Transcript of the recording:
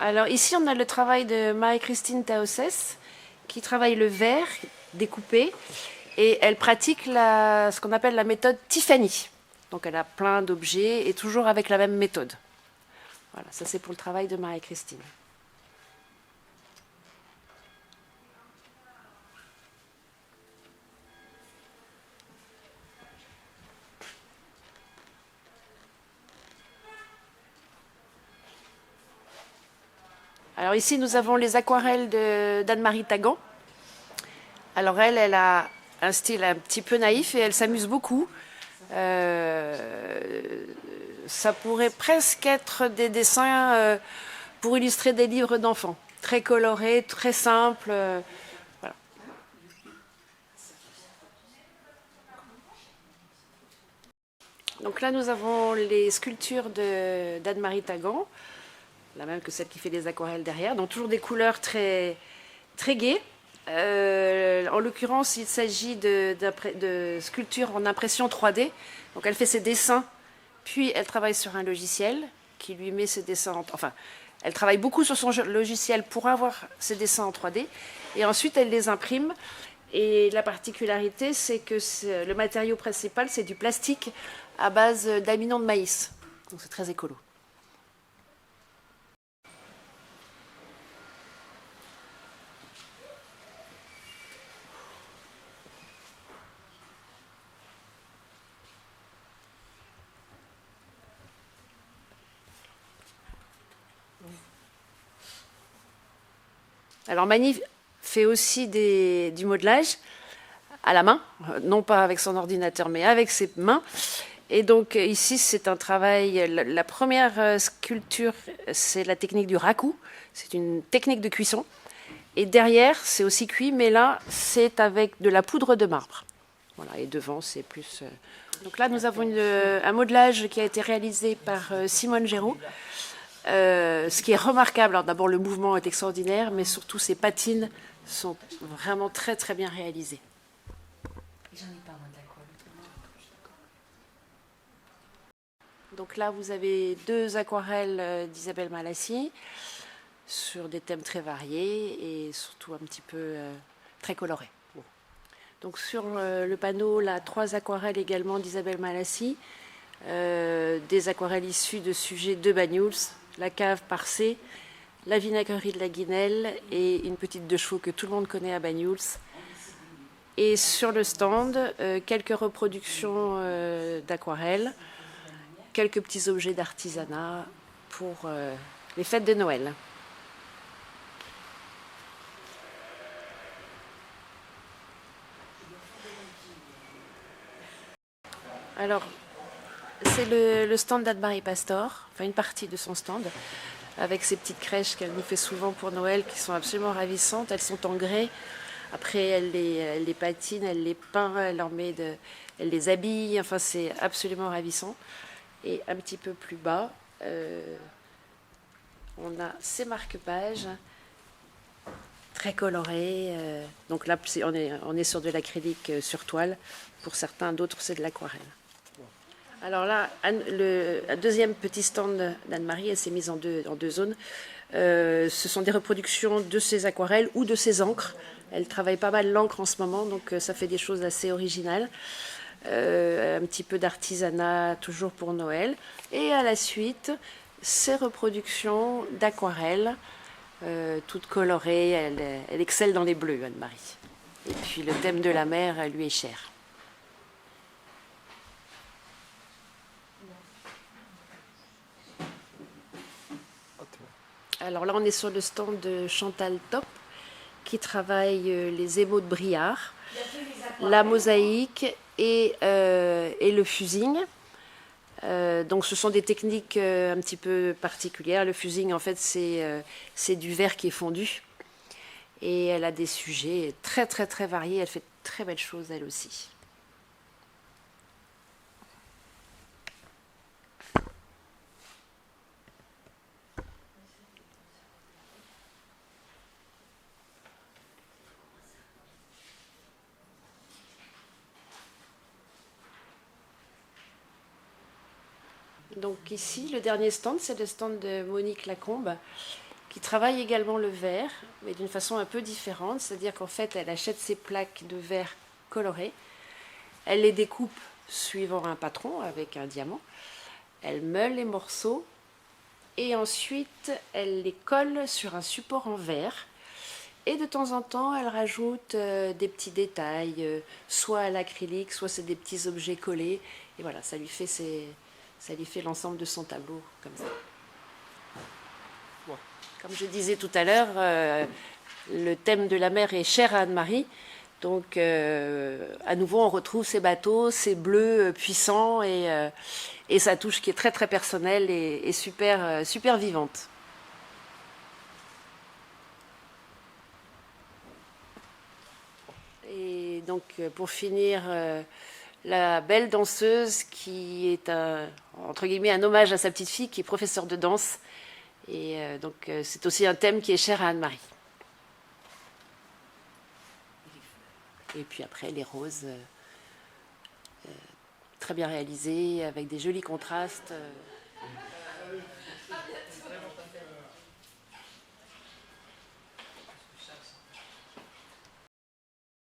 Alors ici, on a le travail de Marie-Christine Taossès, qui travaille le verre découpé, et elle pratique ce qu'on appelle la méthode Tiffany. Donc elle a plein d'objets, et toujours avec la même méthode. Voilà, ça c'est pour le travail de Marie-Christine. Alors ici, nous avons les aquarelles d'Anne-Marie Tagan. Alors elle a un style un petit peu naïf et elle s'amuse beaucoup. Ça pourrait presque être des dessins pour illustrer des livres d'enfants. Très colorés, très simples. Voilà. Donc là, nous avons les sculptures d'Anne-Marie Tagan, la même que celle qui fait les aquarelles derrière. Donc toujours des couleurs très, très gaies. En l'occurrence, il s'agit de sculptures en impression 3D. Donc elle fait ses dessins, puis elle travaille sur un logiciel qui lui met ses dessins. Enfin, elle travaille beaucoup sur son logiciel pour avoir ses dessins en 3D. Et ensuite, elle les imprime. Et la particularité, c'est que le matériau principal, c'est du plastique à base d'amidon de maïs. Donc c'est très écolo. Alors Mani fait aussi du modelage à la main, non pas avec son ordinateur, mais avec ses mains. Et donc ici, c'est un travail. La première sculpture, c'est la technique du raku. C'est une technique de cuisson. Et derrière, c'est aussi cuit, mais là, c'est avec de la poudre de marbre. Voilà, et devant, c'est plus. Donc là, nous avons un modelage qui a été réalisé par Simone Géraud. Ce qui est remarquable, alors d'abord le mouvement est extraordinaire, mais surtout ses patines sont vraiment très très bien réalisées. Donc là, vous avez deux aquarelles d'Isabelle Malassi sur des thèmes très variés et surtout un petit peu très colorés. Bon. Donc sur le panneau, là, trois aquarelles également d'Isabelle Malassi, des aquarelles issues de sujets de Banyuls, la cave Parcé, la vinaigrerie de la Guinelle et une petite de chevaux que tout le monde connaît à Banyuls. Et sur le stand, quelques reproductions d'aquarelles, quelques petits objets d'artisanat pour les fêtes de Noël. Alors, c'est le stand d'Anne-Marie Pastor, enfin une partie de son stand, avec ces petites crèches qu'elle nous fait souvent pour Noël, qui sont absolument ravissantes. Elles sont en grès. Après, elle les patine, elle les peint, elle les habille. Enfin, c'est absolument ravissant. Et un petit peu plus bas, on a ces marque-pages très colorés. Donc là, on est sur de l'acrylique sur toile. Pour certains, d'autres, c'est de l'aquarelle. Alors là, un deuxième petit stand d'Anne-Marie, elle s'est mise en deux zones. Ce sont des reproductions de ses aquarelles ou de ses encres. Elle travaille pas mal l'encre en ce moment, donc ça fait des choses assez originales. Un petit peu d'artisanat, toujours pour Noël. Et à la suite, ces reproductions d'aquarelles, toutes colorées. Elle excelle dans les bleus, Anne-Marie. Et puis le thème de la mer, lui est cher. Alors là, on est sur le stand de Chantal Top, qui travaille les émaux de Briard, la mosaïque et le fusing. Donc ce sont des techniques un petit peu particulières. Le fusing, en fait, c'est du verre qui est fondu. Et elle a des sujets très très très variés. Elle fait de très belles choses, elle aussi. Donc ici, le dernier stand, c'est le stand de Monique Lacombe, qui travaille également le verre, mais d'une façon un peu différente. C'est-à-dire qu'en fait, elle achète ses plaques de verre colorées, elle les découpe suivant un patron avec un diamant, elle meule les morceaux et ensuite elle les colle sur un support en verre. Et de temps en temps, elle rajoute des petits détails, soit à l'acrylique, soit c'est des petits objets collés. Et voilà, ça lui fait l'ensemble de son tableau comme ça. Bon. Comme je disais tout à l'heure, le thème de la mer est cher à Anne-Marie. Donc, à nouveau, on retrouve ces bateaux, ces bleus puissants et sa touche qui est très très personnelle et super, super vivante. Et donc, pour finir, la belle danseuse qui est entre guillemets un hommage à sa petite fille qui est professeure de danse. Et donc, c'est aussi un thème qui est cher à Anne-Marie. Et puis après, les roses, très bien réalisées, avec des jolis contrastes.